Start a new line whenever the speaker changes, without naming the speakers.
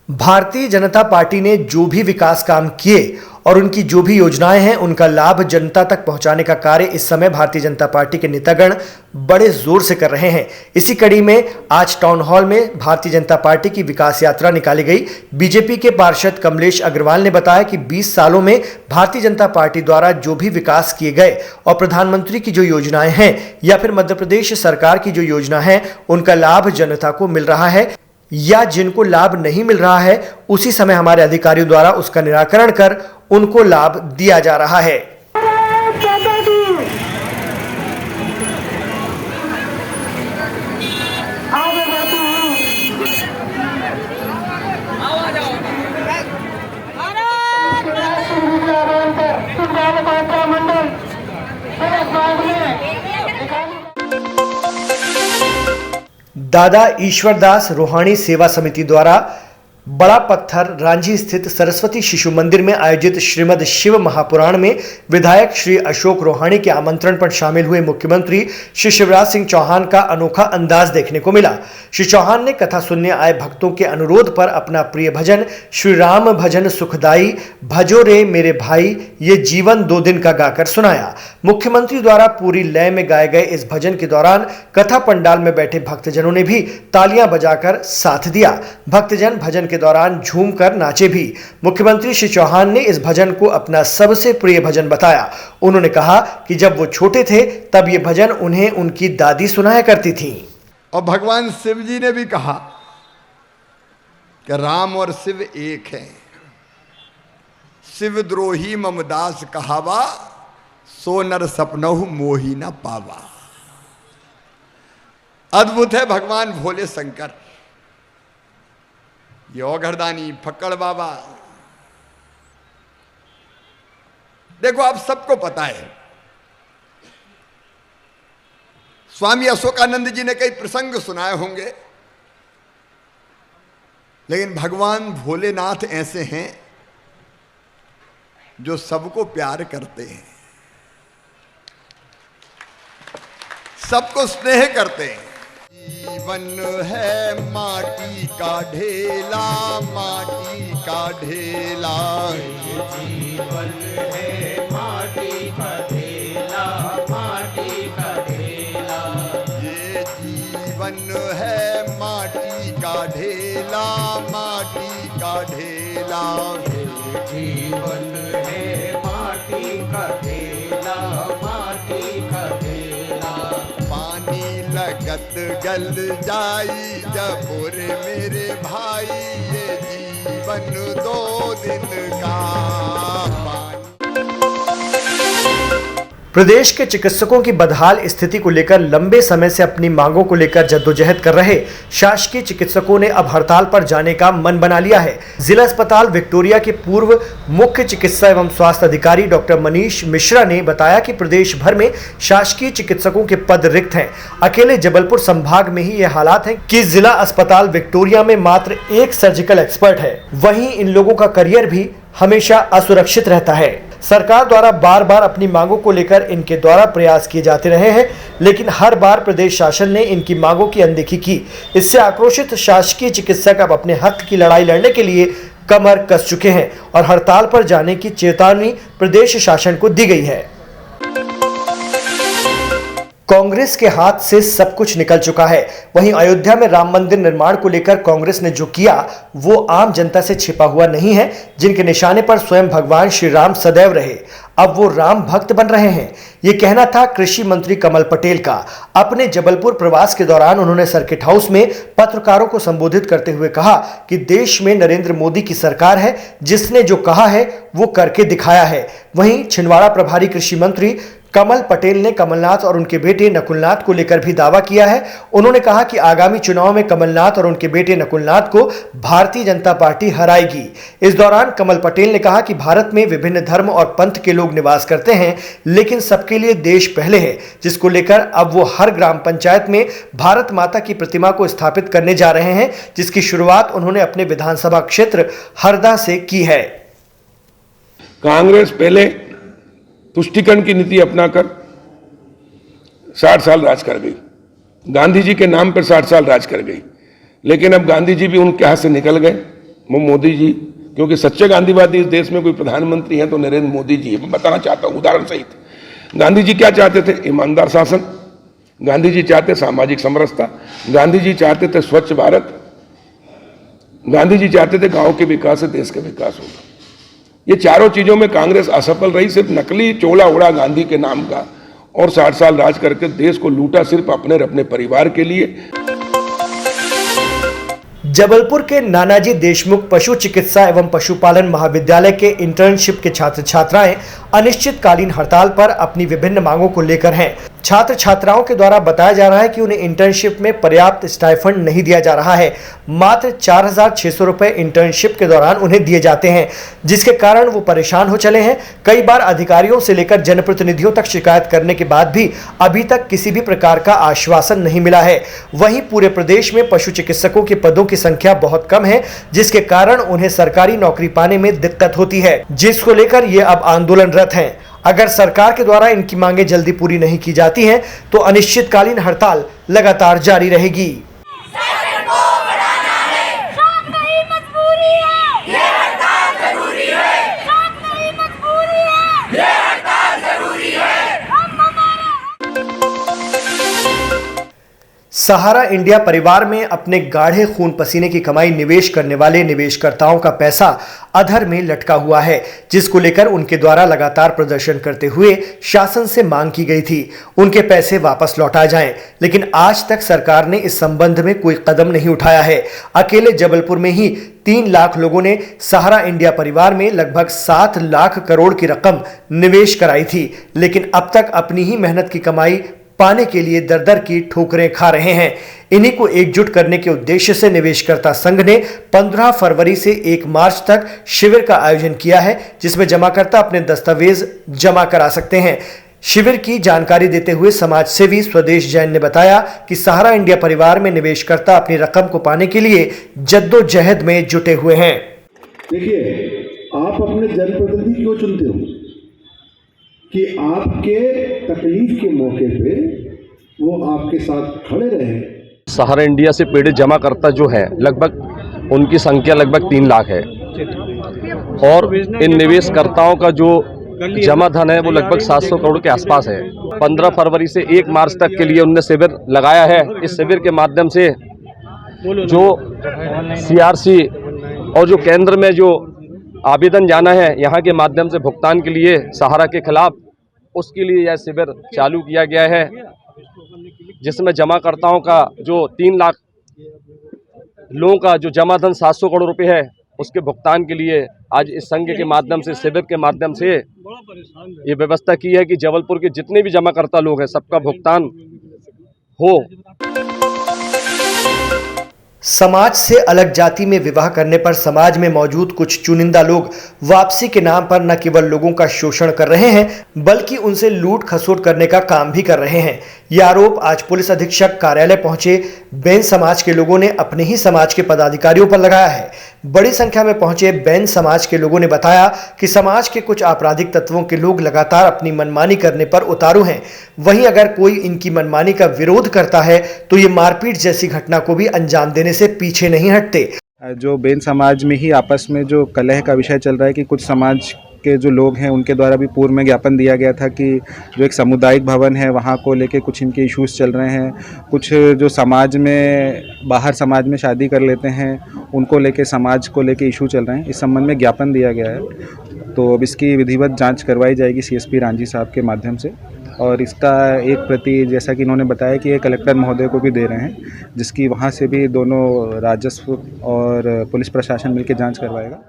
Bharatiya Janata party ने जो भी विकास काम किए और उनकी जो भी योजनाएं हैं उनका लाभ जनता तक पहुंचाने का कार्य इस समय भारतीय जनता पार्टी के नेतागण बड़े जोर से कर रहे हैं। इसी कड़ी में आज टाउन हॉल में भारतीय जनता पार्टी की विकास यात्रा निकाली गई। बीजेपी के पार्षद कमलेश अग्रवाल ने बताया कि 20 सालों में भारतीय जनता पार्टी द्वारा जो भी विकास किए गए और प्रधानमंत्री की जो योजनाएं हैं या फिर मध्य प्रदेश सरकार की जो योजना है उनका लाभ जनता को मिल रहा है, या जिनको लाभ नहीं मिल रहा है उसी समय हमारे अधिकारियों द्वारा उसका निराकरण कर उनको लाभ दिया जा रहा है। दादा ईश्वरदास रोहाणी सेवा समिति द्वारा बड़ा पत्थर रांझी स्थित सरस्वती शिशु मंदिर में आयोजित श्रीमद शिव महापुराण में विधायक श्री अशोक रोहाणी के आमंत्रण पर शामिल हुए मुख्यमंत्री श्री शिवराज सिंह चौहान का अनोखा अंदाज देखने को मिला। श्री चौहान ने कथा सुनने आए भक्तों के अनुरोध पर अपना प्रिय भजन श्री राम भजन सुखदाई भजो रे मेरे भाई ये जीवन 2 दिन का गाकर सुनाया। मुख्यमंत्री द्वारा पूरी लय में गाए गए इस भजन के दौरान कथा पंडाल में बैठे भक्तजनों ने भी तालियां बजाकर साथ दिया। भक्तजन भजन के दौरान झूमकर नाचे भी। मुख्यमंत्री श्री चौहान ने इस भजन को अपना सबसे प्रिय भजन बताया। उन्होंने कहा कि जब वो छोटे थे तब ये भजन उन्हें उनकी दादी सुनाया करती थी।
और भगवान शिव जी ने भी कहा कि राम और शिव एक हैं। शिव द्रोही ममदास कहावा सो नर सपनहु मोही न पावा। अद्भुत है भगवान भोले शंकर, ये औघरदानी फक्कड़ बाबा। देखो आप सबको पता है स्वामी अशोकानंद जी ने कई प्रसंग सुनाए होंगे, लेकिन भगवान भोलेनाथ ऐसे हैं जो सबको प्यार करते हैं, सबको स्नेह करते हैं। जीवन है माटी का ढेला, माटी का ढेला।
जीवन है माटी का ढेला, माटी का ढेला।
ये जीवन है माटी का ढेला, माटी का ढेला।
ये जीवन है माटी का ढेला, माटी का ढेला।
पानी लगत गल जाई जब मेरे भाई ये जीवन 2 दिन का।
प्रदेश के चिकित्सकों की बदहाल स्थिति को लेकर लंबे समय से अपनी मांगों को लेकर जद्दोजहद कर रहे शासकीय चिकित्सकों ने अब हड़ताल पर जाने का मन बना लिया है। जिला अस्पताल विक्टोरिया के पूर्व मुख्य चिकित्सा एवं स्वास्थ्य अधिकारी डॉक्टर मनीष मिश्रा ने बताया कि प्रदेश भर में शासकीय चिकित्सकों के पद रिक्त हैं। अकेले जबलपुर संभाग में ही ये हालात हैं कि जिला अस्पताल विक्टोरिया में मात्र 1 सर्जिकल एक्सपर्ट है। वहीं इन लोगों का करियर भी हमेशा असुरक्षित रहता है। सरकार द्वारा बार बार अपनी मांगों को लेकर इनके द्वारा प्रयास किए जाते रहे हैं, लेकिन हर बार प्रदेश शासन ने इनकी मांगों की अनदेखी की। इससे आक्रोशित शासकीय चिकित्सक अब अपने हक की लड़ाई लड़ने के लिए कमर कस चुके हैं और हड़ताल पर जाने की चेतावनी प्रदेश शासन को दी गई है। कांग्रेस के हाथ से सब कुछ निकल चुका है। वहीं अयोध्या में राम मंदिर निर्माण को लेकर कांग्रेस ने जो किया वो आम जनता से छिपा हुआ नहीं है, जिनके निशाने पर स्वयं भगवान श्री राम सदैव रहे। अब वो राम भक्त बन रहे हैं। ये कहना था कृषि मंत्री कमल पटेल का। अपने जबलपुर प्रवास के दौरान उन्होंने सर्किट हाउस में पत्रकारों को संबोधित करते हुए कहा कि देश में नरेंद्र मोदी की सरकार है, जिसने जो कहा है वो करके दिखाया है। वहीं छिंदवाड़ा प्रभारी कृषि मंत्री कमल पटेल ने कमलनाथ और उनके बेटे नकुलनाथ को लेकर भी दावा किया है। उन्होंने कहा कि आगामी चुनाव में कमलनाथ और उनके बेटे नकुलनाथ को भारतीय जनता पार्टी हराएगी। इस दौरान कमल पटेल ने कहा कि भारत में विभिन्न धर्म और पंथ के लोग निवास करते हैं, लेकिन सबके लिए देश पहले है, जिसको लेकर अब वो हर ग्राम पंचायत में भारत माता की प्रतिमा को स्थापित करने जा रहे हैं, जिसकी शुरुआत उन्होंने अपने विधानसभा क्षेत्र हरदा से की है।
कांग्रेस पहले तुष्टिकरण की नीति अपनाकर 60 साल राज कर गई, गांधी जी के नाम पर 60 साल राज कर गई, लेकिन अब गांधी जी भी उनके हाथ से निकल गए। वो मोदी जी, क्योंकि सच्चे गांधीवादी इस देश में कोई प्रधानमंत्री हैं तो नरेंद्र मोदी जी है। मैं बताना चाहता हूँ उदाहरण सहित। गांधी जी क्या चाहते थे? ईमानदार शासन। गांधी जी चाहते सामाजिक समरसता। गांधी जी चाहते थे स्वच्छ भारत। गांधी जी चाहते थे गांव के विकास से देश का विकास होगा। ये चारों चीजों में कांग्रेस असफल रही। सिर्फ नकली चोला उड़ा गांधी के नाम का और 60 साल राज करके देश को लूटा सिर्फ अपने और अपने परिवार के लिए।
जबलपुर के नानाजी देशमुख पशु चिकित्सा एवं पशुपालन महाविद्यालय के इंटर्नशिप के छात्र छात्राएं अनिश्चितकालीन हड़ताल पर अपनी विभिन्न मांगों को लेकर हैं। छात्र छात्राओं के द्वारा बताया जा रहा है कि उन्हें इंटर्नशिप में पर्याप्त स्टाइफंड नहीं दिया जा रहा है। मात्र 4,600 रुपए इंटर्नशिप के दौरान उन्हें दिए जाते हैं, जिसके कारण वो परेशान हो चले हैं। कई बार अधिकारियों से लेकर जनप्रतिनिधियों तक शिकायत करने के बाद भी अभी तक किसी भी प्रकार का आश्वासन नहीं मिला है। वहीं पूरे प्रदेश में पशु चिकित्सकों के पदों की संख्या बहुत कम है, जिसके कारण उन्हें सरकारी नौकरी पाने में दिक्कत होती है, जिसको लेकर ये अब आंदोलनरत हैं। अगर सरकार के द्वारा इनकी मांगें जल्दी पूरी नहीं की जाती हैं तो अनिश्चितकालीन हड़ताल लगातार जारी रहेगी। सहारा इंडिया परिवार में अपने गाढ़े खून पसीने की कमाई निवेश करने वाले निवेशकर्ताओं का पैसा अधर में लटका हुआ है, जिसको लेकर उनके द्वारा लगातार प्रदर्शन करते हुए शासन से मांग की गई थी उनके पैसे वापस लौटाए जाएं, लेकिन आज तक सरकार ने इस संबंध में कोई कदम नहीं उठाया है। अकेले जबलपुर में ही 3 लाख लोगों ने सहारा इंडिया परिवार में लगभग 7 लाख करोड़ की रकम निवेश कराई थी, लेकिन अब तक अपनी ही मेहनत की कमाई पाने के लिए दर दर की ठोकरें खा रहे हैं। इन्हीं को एकजुट करने के उद्देश्य से निवेशकर्ता संघ ने 15 फरवरी से 1 मार्च तक शिविर का आयोजन किया है, जिसमें जमाकर्ता अपने दस्तावेज जमा करा सकते हैं। शिविर की जानकारी देते हुए समाज सेवी स्वदेश जैन ने बताया कि सहारा इंडिया परिवार में निवेशकर्ता अपनी रकम को पाने के लिए जद्दोजहद में जुटे हुए हैं।
देखिए, आप अपने जनप्रतिनिधि क्यों चुनते हो? कि आपके तकलीफ के मौके पे वो आपके साथ खड़े रहे।
सहारा इंडिया से पीड़ित जमाकर्ता जो है लगभग उनकी संख्या लगभग 3 लाख है और इन निवेशकर्ताओं का जो जमा धन है वो लगभग 700 करोड़ के आसपास है। 15 फरवरी से 1 मार्च तक के लिए उनने शिविर लगाया है। इस शिविर के माध्यम से जो CRC और जो केंद्र में जो आवेदन जाना है यहाँ के माध्यम से भुगतान के लिए सहारा के खिलाफ, उसके लिए यह शिविर चालू किया गया है, जिसमें जमाकर्ताओं का जो 3 लाख लोगों का जो जमा धन 700 करोड़ रुपए है उसके भुगतान के लिए आज इस संघ के माध्यम से, शिविर के माध्यम से ये व्यवस्था की है कि जबलपुर के जितने भी जमाकर्ता लोग हैं सबका भुगतान हो।
समाज से अलग जाति में विवाह करने पर समाज में मौजूद कुछ चुनिंदा लोग वापसी के नाम पर न केवल लोगों का शोषण कर रहे हैं, बल्कि उनसे लूट खसोट करने का काम भी कर रहे हैं। यह आरोप आज पुलिस अधीक्षक कार्यालय पहुंचे बैन समाज के लोगों ने अपने ही समाज के पदाधिकारियों पर लगाया है। बड़ी संख्या में पहुंचे बैन समाज के लोगों ने बताया कि समाज के कुछ आपराधिक तत्वों के लोग लगातार अपनी मनमानी करने पर उतारू हैं। वहीं अगर कोई इनकी मनमानी का विरोध करता है तो ये मारपीट जैसी घटना को भी अंजाम देने से पीछे नहीं हटते।
जो बैन समाज में ही आपस में जो कलह का विषय चल रहा है कि कुछ समाज के जो लोग हैं उनके द्वारा भी पूर्व में ज्ञापन दिया गया था कि जो एक सामुदायिक भवन है वहाँ को लेके कुछ इनके इश्यूज़ चल रहे हैं। कुछ जो समाज में बाहर समाज में शादी कर लेते हैं उनको लेके समाज को लेके इशू चल रहे हैं। इस संबंध में ज्ञापन दिया गया है, तो अब इसकी विधिवत जांच करवाई जाएगी CSP रांझी साहब के माध्यम से, और इसका एक प्रति जैसा कि इन्होंने बताया कि ये कलेक्टर महोदय को भी दे रहे हैं, जिसकी वहाँ से भी दोनों राजस्व और पुलिस प्रशासन मिलकर जांच करवाएगा।